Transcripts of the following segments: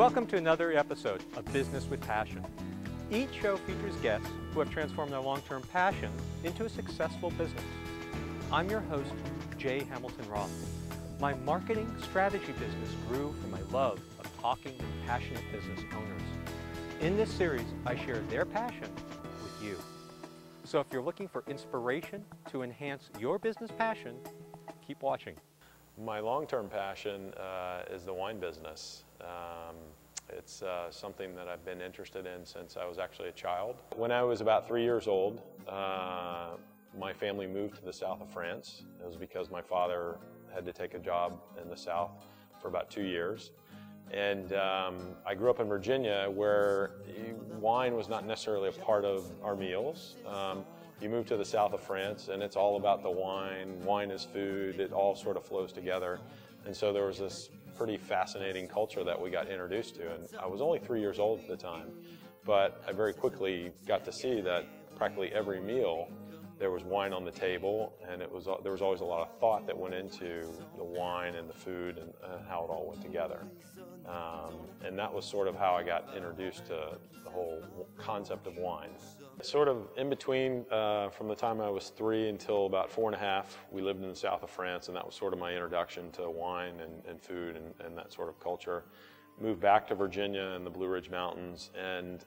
Welcome to another episode of Business with Passion. Each show features guests who have transformed their long-term passion into a successful business. I'm your host, Jay Hamilton Roth. My marketing strategy business grew from my love of talking with passionate business owners. In this series, I share their passion with you. So if you're looking for inspiration to enhance your business passion, keep watching. My long-term passion is the wine business. It's something that I've been interested in since I was actually a child. When I was about 3 years old, my family moved to the south of France. It was because my father had to take a job in the south for about 2 years. And I grew up in Virginia, where wine was not necessarily a part of our meals. You move to the south of France and it's all about the wine. Wine is food. It all sort of flows together. And so there was this pretty fascinating culture that we got introduced to. And I was only 3 years old at the time, but I very quickly got to see that practically every meal there was wine on the table, and there was always a lot of thought that went into the wine and the food and how it all went together. And that was sort of how I got introduced to the whole concept of wine. Sort of in between, from the time I was 3 until about 4.5, we lived in the south of France, and that was sort of my introduction to wine and food and that sort of culture. Moved back to Virginia in the Blue Ridge Mountains, and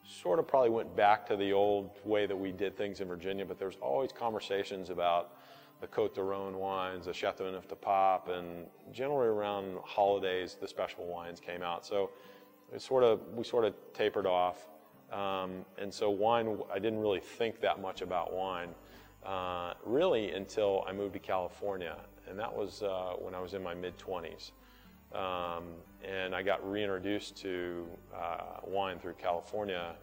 sort of probably went back to the old way that we did things in Virginia, but there's always conversations about the Côte de Rhône wines, the Châteauneuf de Pape, and generally around holidays, the special wines came out. So we sort of tapered off. And so wine, I didn't really think that much about wine, really until I moved to California. And that was when I was in my mid-20s. And I got reintroduced to wine through California,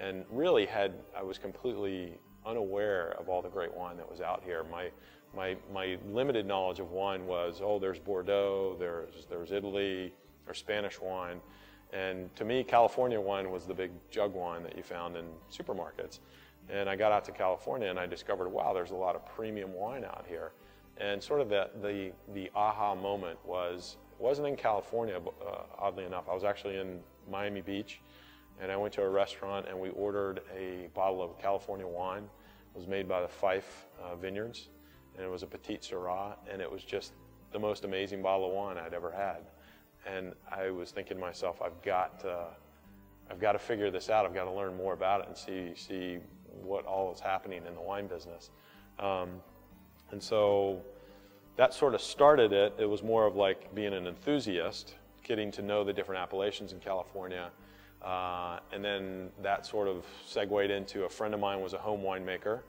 and really I was completely unaware of all the great wine that was out here. My limited knowledge of wine was, oh, there's Bordeaux, there's Italy, there's Spanish wine. And to me, California wine was the big jug wine that you found in supermarkets. And I got out to California and I discovered, wow, there's a lot of premium wine out here. And sort of the aha moment wasn't in California, oddly enough. I was actually in Miami Beach, and I went to a restaurant and we ordered a bottle of California wine. It was made by the Fife Vineyards, and it was a Petite Syrah, and it was just the most amazing bottle of wine I'd ever had. And I was thinking to myself, I've got to figure this out. I've got to learn more about it and see what all is happening in the wine business. And so that sort of started it. It was more of like being an enthusiast, getting to know the different appellations in California. And then that sort of segued into a friend of mine was a home winemaker.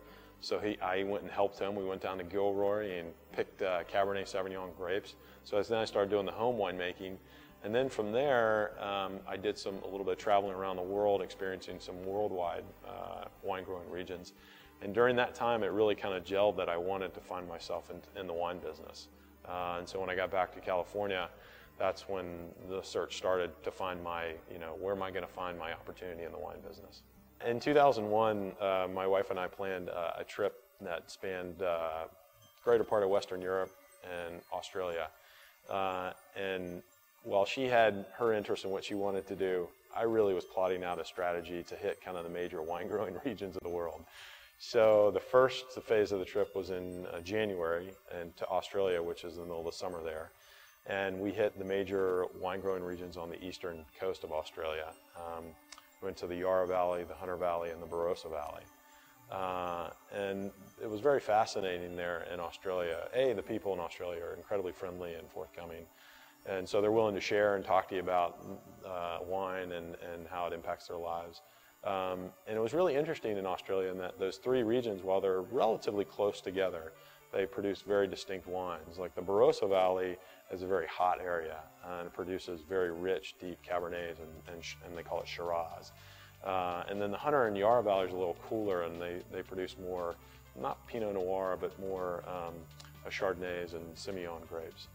So I went and helped him. We went down to Gilroy and picked Cabernet Sauvignon grapes. So then I started doing the home winemaking. And then from there, I did a little bit of traveling around the world, experiencing some worldwide wine growing regions. And during that time, it really kind of gelled that I wanted to find myself in the wine business. And so when I got back to California, that's when the search started to find where am I going to find my opportunity in the wine business. In 2001, my wife and I planned a trip that spanned greater part of Western Europe and Australia. And while she had her interest in what she wanted to do, I really was plotting out a strategy to hit kind of the major wine growing regions of the world. So the first phase of the trip was in January, and to Australia, which is in the middle of the summer there. And we hit the major wine growing regions on the eastern coast of Australia. We went to the Yarra Valley, the Hunter Valley, and the Barossa Valley. And it was very fascinating there in Australia. The people in Australia are incredibly friendly and forthcoming. And so they're willing to share and talk to you about wine and how it impacts their lives. And it was really interesting in Australia in that those three regions, while they're relatively close together, they produce very distinct wines. Like the Barossa Valley is a very hot area, and it produces very rich, deep Cabernets, and they call it Shiraz. And then the Hunter and Yarra Valley is a little cooler, and they produce more, not Pinot Noir, but more Chardonnays and Semillon grapes.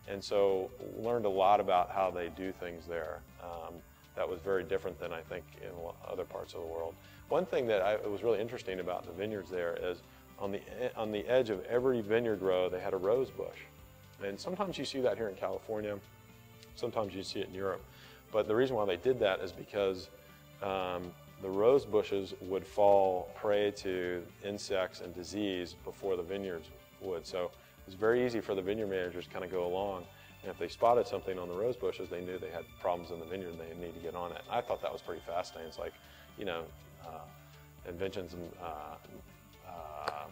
And so learned a lot about how they do things there. That was very different than I think in other parts of the world. One thing that was really interesting about the vineyards there is on the edge of every vineyard row, they had a rose bush. And sometimes you see that here in California. Sometimes you see it in Europe. But the reason why they did that is because the rose bushes would fall prey to insects and disease before the vineyards would. So it's very easy for the vineyard managers to kind of go along, and if they spotted something on the rose bushes, they knew they had problems in the vineyard and they need to get on it. I thought that was pretty fascinating. It's like, you know, inventions and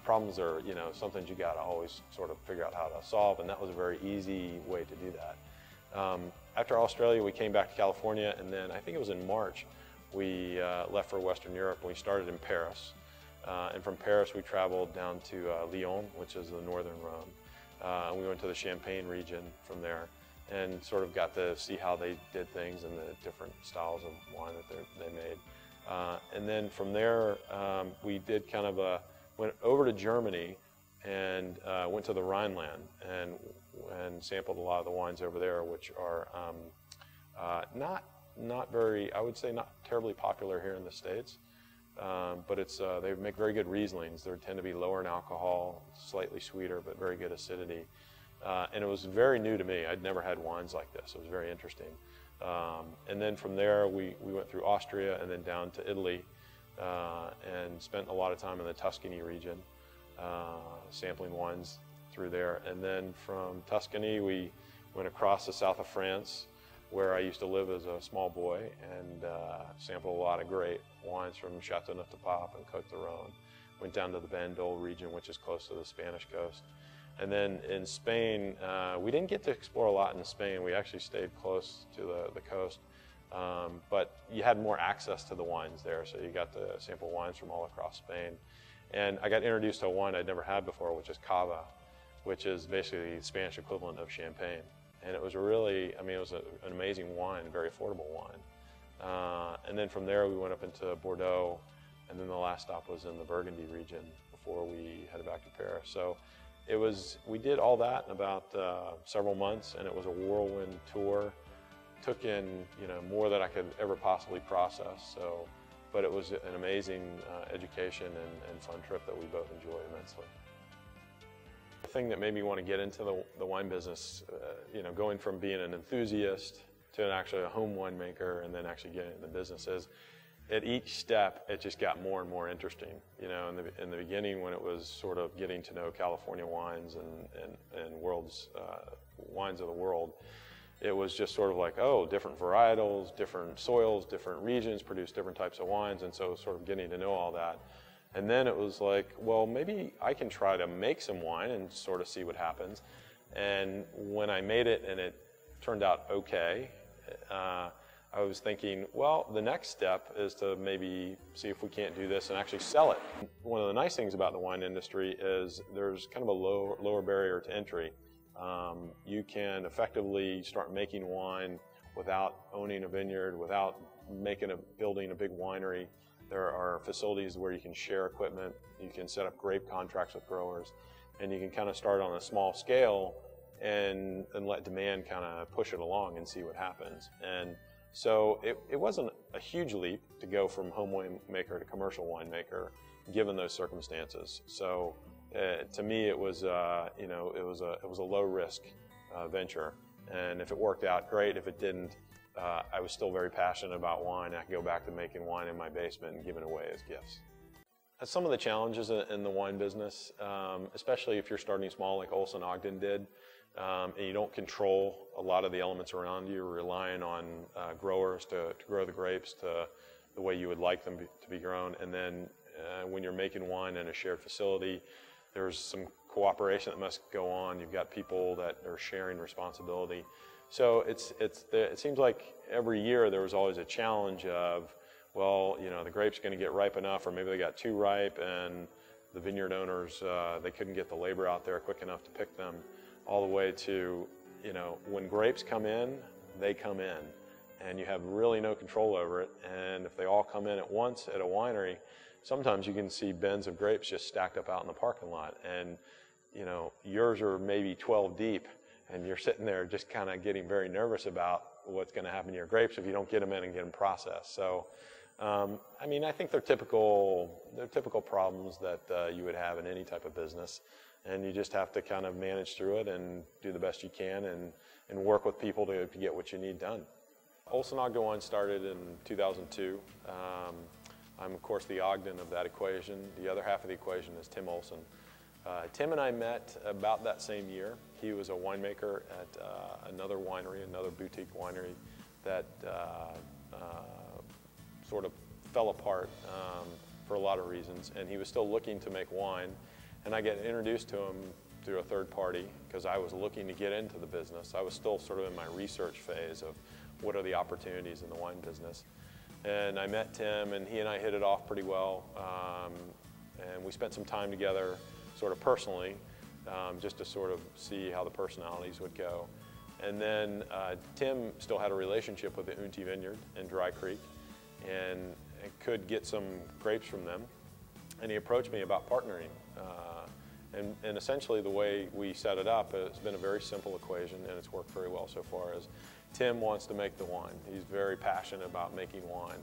problems are, you know, something you got to always sort of figure out how to solve, and that was a very easy way to do that. After Australia, we came back to California, and then I think it was in March, we left for Western Europe, and we started in Paris. And from Paris, we traveled down to Lyon, which is the northern Rhone. We went to the Champagne region from there and sort of got to see how they did things and the different styles of wine that they made. And then from there, we did kind of went over to Germany and went to the Rhineland and sampled a lot of the wines over there, which are not very, I would say not terribly popular here in the States. But they make very good Rieslings. They tend to be lower in alcohol, slightly sweeter, but very good acidity. And it was very new to me. I'd never had wines like this. It was very interesting. And then from there, we went through Austria and then down to Italy and spent a lot of time in the Tuscany region, sampling wines through there. And then from Tuscany, we went across the south of France, where I used to live as a small boy, and sampled a lot of great wines from Châteauneuf-du-Pape and Côte d'Aron. Went down to the Bandol region, which is close to the Spanish coast. And then in Spain, we didn't get to explore a lot in Spain. We actually stayed close to the coast, but you had more access to the wines there, so you got to sample wines from all across Spain. And I got introduced to a wine I'd never had before, which is Cava, which is basically the Spanish equivalent of champagne. And it was really, I mean, it was an amazing wine, very affordable wine. And then from there, we went up into Bordeaux, and then the last stop was in the Burgundy region before we headed back to Paris. So we did all that in about several months, and it was a whirlwind tour. Took in, you know, more than I could ever possibly process. So, but it was an amazing education and fun trip that we both enjoyed immensely. The thing that made me want to get into the wine business, you know, going from being an enthusiast to actually a home winemaker and then actually getting into the business is, at each step, it just got more and more interesting. You know, in the beginning, when it was sort of getting to know California wines and wines of the world, it was just sort of like, oh, different varietals, different soils, different regions produce different types of wines, and so sort of getting to know all that. And then it was like, well, maybe I can try to make some wine and sort of see what happens. And when I made it and it turned out okay, I was thinking, well, the next step is to maybe see if we can't do this and actually sell it. One of the nice things about the wine industry is there's kind of a lower barrier to entry. You can effectively start making wine without owning a vineyard, without building a big winery. There are facilities where you can share equipment, you can set up grape contracts with growers, and you can kind of start on a small scale and let demand kind of push it along and see what happens. And so it wasn't a huge leap to go from home winemaker to commercial winemaker, given those circumstances. So to me, it was you know, it was a low risk venture, and if it worked out, great. If it didn't, I was still very passionate about wine. I could go back to making wine in my basement and giving it away as gifts. Some of the challenges in the wine business, especially if you're starting small like Olson Ogden did, and you don't control a lot of the elements around you, you're relying on growers to grow the grapes to the way you would like them to be grown. And then when you're making wine in a shared facility, there's some cooperation that must go on. You've got people that are sharing responsibility. So it seems like every year there was always a challenge of, well, you know, the grape's going to get ripe enough, or maybe they got too ripe, and the vineyard owners, they couldn't get the labor out there quick enough to pick them, all the way to, you know, when grapes come in, they come in, and you have really no control over it. And if they all come in at once at a winery, sometimes you can see bins of grapes just stacked up out in the parking lot, and, you know, yours are maybe 12 deep, and you're sitting there just kind of getting very nervous about what's going to happen to your grapes if you don't get them in and get them processed. So I mean, I think they're typical problems that you would have in any type of business, and you just have to kind of manage through it and do the best you can and work with people to get what you need done. Olson Ogden Wines started in 2002. I'm, of course, the Ogden of that equation. The other half of the equation is Tim Olson. Tim and I met about that same year. He was a winemaker at another winery, another boutique winery that sort of fell apart for a lot of reasons, and he was still looking to make wine. And I get introduced to him through a third party because I was looking to get into the business. I was still sort of in my research phase of what are the opportunities in the wine business. And I met Tim, and he and I hit it off pretty well. And we spent some time together sort of personally, just to sort of see how the personalities would go. And then Tim still had a relationship with the Unti Vineyard in Dry Creek and could get some grapes from them. And he approached me about partnering. And essentially the way we set it up, it's been a very simple equation, and it's worked very well so far. Is Tim wants to make the wine. He's very passionate about making wine.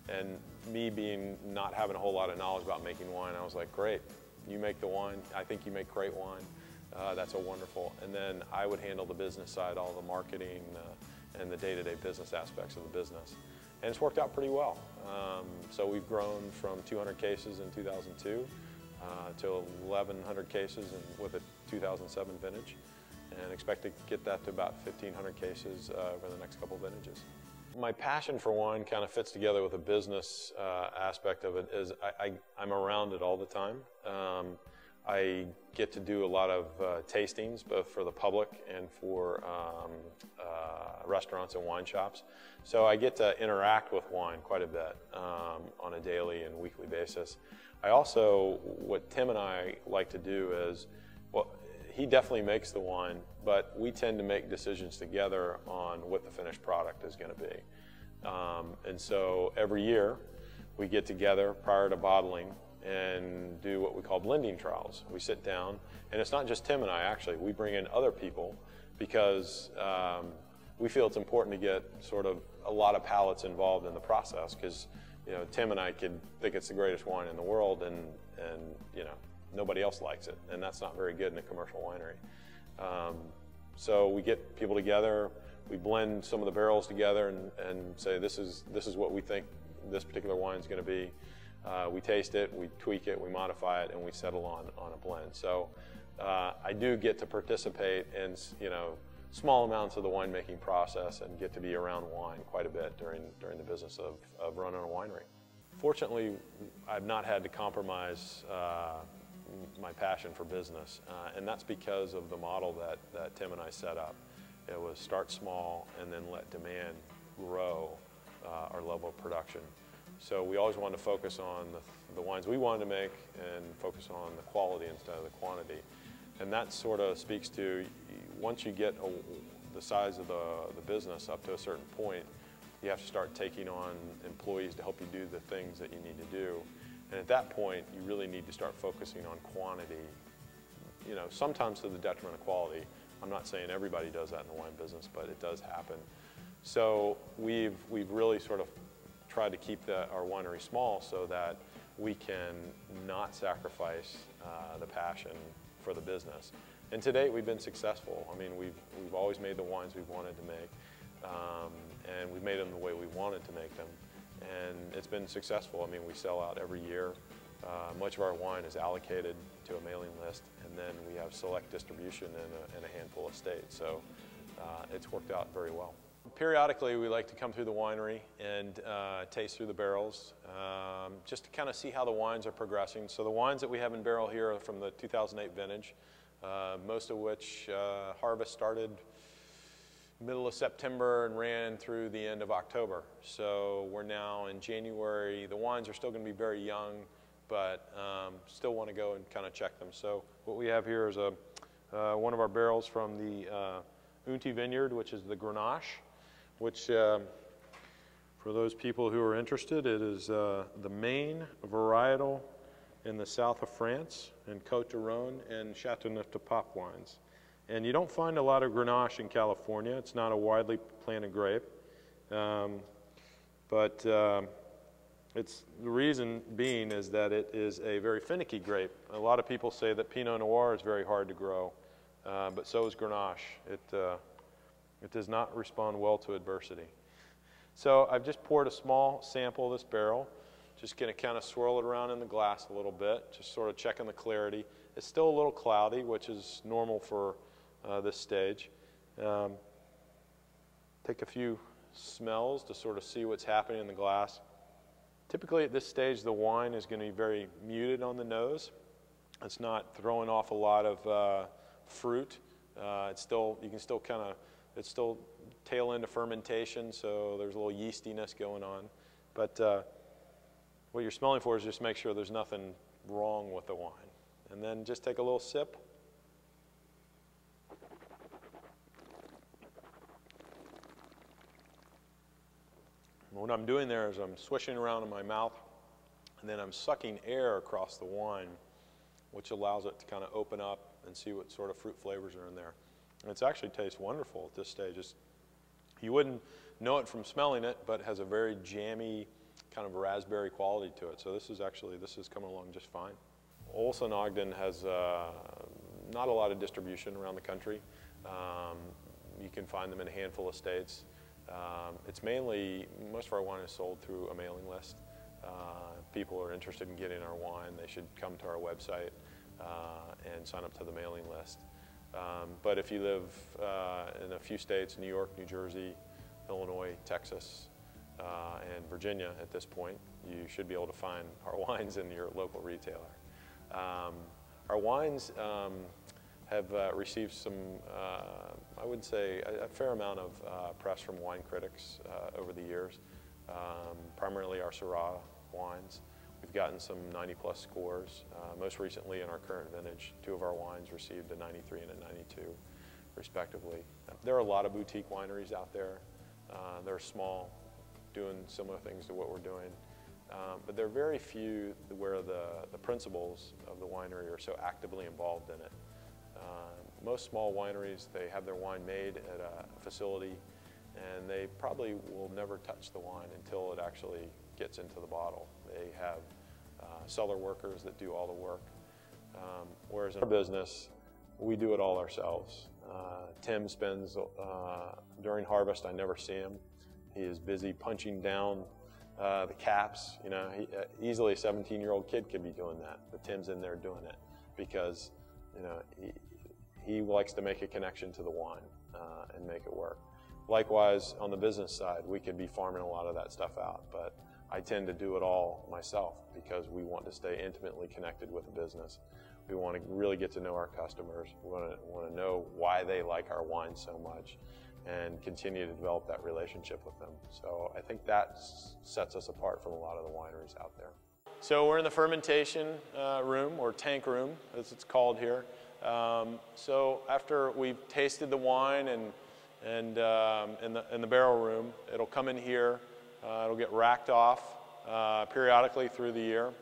And me not having a whole lot of knowledge about making wine, I was like, great, you make the wine. I think you make great wine. That's a wonderful. And then I would handle the business side, all the marketing and the day-to-day business aspects of the business. And it's worked out pretty well. So we've grown from 200 cases in 2002 to 1,100 cases with a 2007 vintage, and expect to get that to about 1,500 cases over the next couple of vintages. My passion for wine kind of fits together with the business aspect of it. Is I'm around it all the time. I get to do a lot of tastings, both for the public and for restaurants and wine shops. So I get to interact with wine quite a bit on a daily and weekly basis. I also, what Tim and I like to do is, well, he definitely makes the wine, but we tend to make decisions together on what the finished product is going to be. And so every year we get together prior to bottling and do what we call blending trials. We sit down, and it's not just Tim and I, actually. We bring in other people because we feel it's important to get sort of a lot of palates involved in the process, because Tim and I could think it's the greatest wine in the world, and nobody else likes it, and that's not very good in a commercial winery. So we get people together, we blend some of the barrels together and say this is what we think this particular wine is going to be. We taste it, we tweak it, we modify it, and we settle on a blend. So I do get to participate in small amounts of the winemaking process and get to be around wine quite a bit during the business of running a winery. Fortunately, I've not had to compromise my passion for business, and that's because of the model that Tim and I set up. It was start small and then let demand grow our level of production. So we always wanted to focus on the wines we wanted to make and focus on the quality instead of the quantity. And that sort of speaks to, once you get the size of the business up to a certain point, you have to start taking on employees to help you do the things that you need to do. And at that point, you really need to start focusing on quantity, sometimes to the detriment of quality. I'm not saying everybody does that in the wine business, but it does happen. So we've really sort of tried to keep our winery small so that we can not sacrifice the passion for the business. And to date, we've been successful. I mean, we've always made the wines we've wanted to make, and we've made them the way we wanted to make them, and it's been successful. I mean, we sell out every year. Much of our wine is allocated to a mailing list, and then we have select distribution in a handful of states. So it's worked out very well. Periodically, we like to come through the winery and taste through the barrels, just to kind of see how the wines are progressing. So the wines that we have in barrel here are from the 2008 vintage, most of which harvest started middle of September and ran through the end of October. So we're now in January. The wines are still going to be very young, but still want to go and kind of check them. So what we have here is one of our barrels from the Unti Vineyard, which is the Grenache, which for those people who are interested, it is the main varietal in the south of France, in Côte d'Aron and Châteauneuf-du-Pape wines. And you don't find a lot of Grenache in California. It's not a widely planted grape. But It's, the reason being is that it is a very finicky grape. A lot of people say that Pinot Noir is very hard to grow, but so is Grenache. It does not respond well to adversity. So I've just poured a small sample of this barrel. Just going to kind of swirl it around in the glass a little bit, just sort of checking the clarity. It's still a little cloudy, which is normal for this stage. Take a few smells to sort of see what's happening in the glass. Typically at this stage the wine is going to be very muted on the nose. It's not throwing off a lot of fruit. It's still, you can still kind of, it's still tail end of fermentation, so there's a little yeastiness going on. But what you're smelling for is just make sure there's nothing wrong with the wine. And then just take a little sip. What I'm doing there is I'm swishing around in my mouth, and then I'm sucking air across the wine, which allows it to kind of open up and see what sort of fruit flavors are in there. And it actually tastes wonderful at this stage. You wouldn't know it from smelling it, but it has a very jammy kind of raspberry quality to it. So this is coming along just fine. Olson Ogden has not a lot of distribution around the country. You can find them in a handful of states. It's mainly, most of our wine is sold through a mailing list. People are interested in getting our wine, they should come to our website and sign up to the mailing list. But if you live in a few states, New York, New Jersey, Illinois, Texas, and Virginia at this point, you should be able to find our wines in your local retailer. Our wines have received some, I would say, a fair amount of press from wine critics over the years, primarily our Syrah wines. We've gotten some 90+ scores. Most recently in our current vintage, 2 of our wines received a 93 and a 92, respectively. There are a lot of boutique wineries out there. They're small, doing similar things to what we're doing. But there are very few where the principals of the winery are so actively involved in it. Most small wineries, they have their wine made at a facility, and they probably will never touch the wine until it actually gets into the bottle. They have cellar workers that do all the work. Whereas in our business, we do it all ourselves. Tim spends, during harvest, I never see him. He is busy punching down the caps. You know, easily a 17-year-old kid could be doing that, but Tim's in there doing it because, you know, he likes to make a connection to the wine and make it work. Likewise, on the business side, we could be farming a lot of that stuff out, but I tend to do it all myself because we want to stay intimately connected with the business. We want to really get to know our customers. We want to know why they like our wine so much and continue to develop that relationship with them. So I think that sets us apart from a lot of the wineries out there. So we're in the fermentation room, or tank room, as it's called here. So after we've tasted the wine and in the barrel room, it'll come in here. It'll get racked off periodically through the year.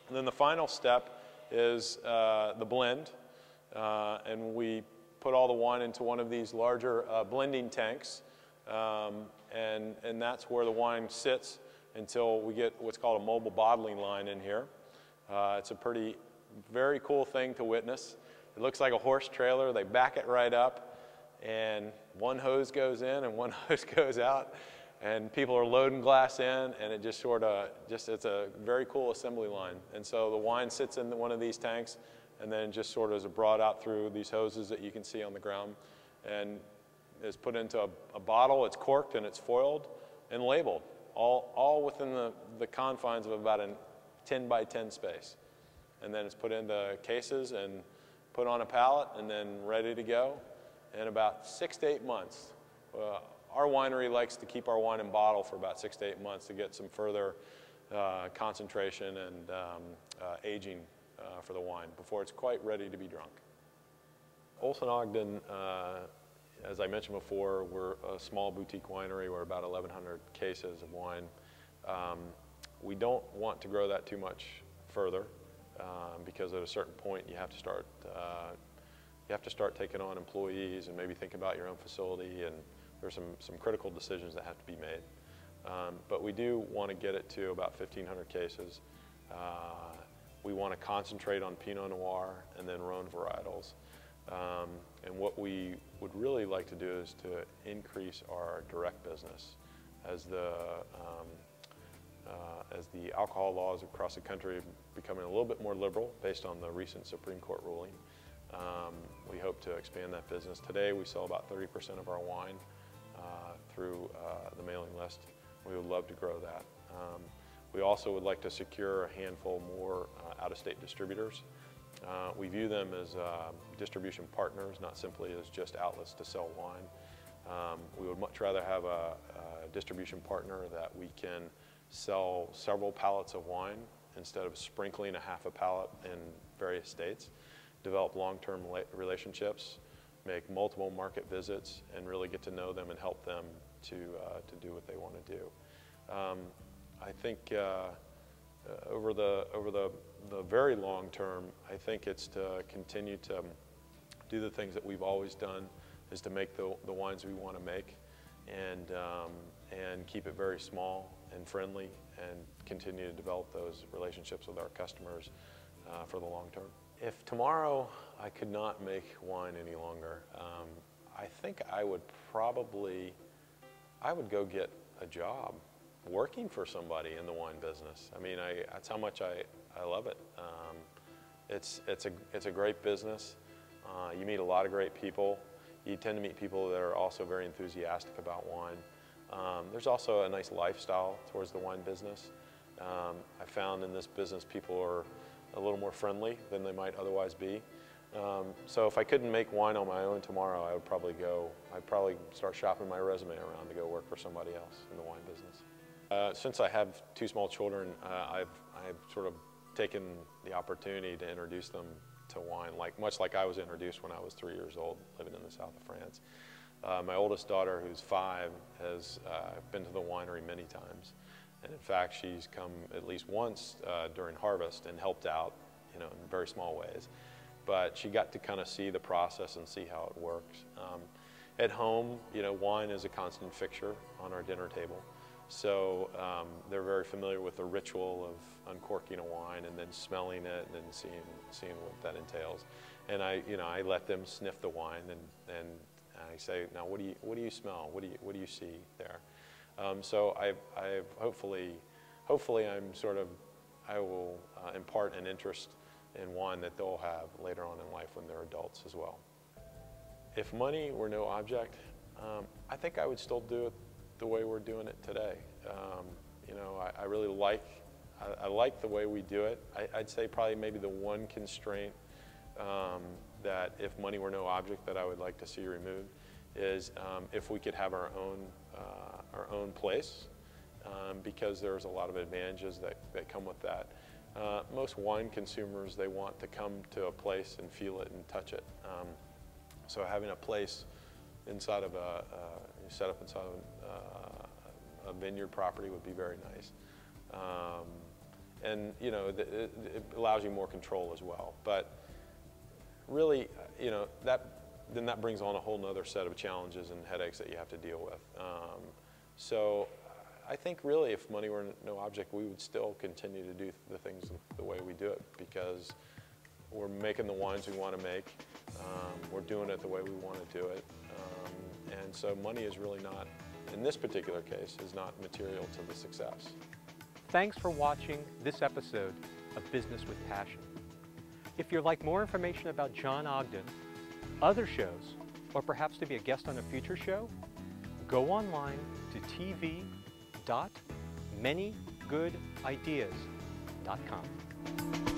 And then the final step is the blend. And we put all the wine into one of these larger blending tanks. And that's where the wine sits until we get what's called a mobile bottling line in here. It's a very cool thing to witness. It looks like a horse trailer. They back it right up, and one hose goes in and one hose goes out, and people are loading glass in, and it just sort of, it's a very cool assembly line. And so the wine sits in one of these tanks, and then just sort of is brought out through these hoses that you can see on the ground, and is put into a bottle. It's corked and it's foiled and labeled, all within the confines of about a 10 by 10 space. And then it's put into cases and put on a pallet and then ready to go in about 6 to 8 months. Our winery likes to keep our wine in bottle for about 6 to 8 months to get some further concentration and aging for the wine before it's quite ready to be drunk. Olson Ogden, as I mentioned before, we're a small boutique winery. We're about 1,100 cases of wine. We don't want to grow that too much further because at a certain point you have to start taking on employees and maybe think about your own facility, and there's some critical decisions that have to be made. But we do want to get it to about 1,500 cases. We want to concentrate on Pinot Noir and then Rhone varietals. And what we would really like to do is to increase our direct business. As the alcohol laws across the country are becoming a little bit more liberal based on the recent Supreme Court ruling, we hope to expand that business. Today we sell about 30% of our wine through the mailing list. We would love to grow that. We also would like to secure a handful more out-of-state distributors. We view them as distribution partners, not simply as just outlets to sell wine. We would much rather have a distribution partner that we can sell several pallets of wine instead of sprinkling a half a pallet in various states, develop long-term relationships, make multiple market visits, and really get to know them and help them to do what they want to do. I think over the very long term, I think it's to continue to do the things that we've always done, is to make the wines we want to make, and keep it very small and friendly, and continue to develop those relationships with our customers for the long term. If tomorrow I could not make wine any longer, I think I would go get a job working for somebody in the wine business. I mean, that's how much I love it. It's a great business. You meet a lot of great people. You tend to meet people that are also very enthusiastic about wine. There's also a nice lifestyle towards the wine business. I found in this business people are a little more friendly than they might otherwise be. So if I couldn't make wine on my own tomorrow, I'd probably start shopping my resume around to go work for somebody else in the wine business. Since I have two small children, I've sort of taken the opportunity to introduce them to wine, much like I was introduced when I was 3 years old, living in the south of France. My oldest daughter, who's 5, has been to the winery many times. And in fact, she's come at least once during harvest and helped out, in very small ways. But she got to kind of see the process and see how it works. At home, wine is a constant fixture on our dinner table. So they're very familiar with the ritual of uncorking a wine and then smelling it and then seeing what that entails. And I let them sniff the wine and I say, now what do you smell? What do you see there? So I've hopefully I will impart an interest in wine that they'll have later on in life when they're adults as well. If money were no object, I think I would still do it the way we're doing it today. I really like the way we do it. I'd say probably maybe the one constraint that if money were no object that I would like to see removed is if we could have our own place, because there's a lot of advantages that come with that. Most wine consumers, they want to come to a place and feel it and touch it. So having a place inside of set up inside of a vineyard property would be very nice. And it allows you more control as well. But really, then that brings on a whole nother set of challenges and headaches that you have to deal with. So I think really if money were no object, we would still continue to do the things the way we do it, because we're making the wines we want to make. We're doing it the way we want to do it. And so money is really not, in this particular case, is not material to the success. Thanks for watching this episode of Business with Passion. If you'd like more information about John Ogden, other shows, or perhaps to be a guest on a future show, go online to tv.manygoodideas.com.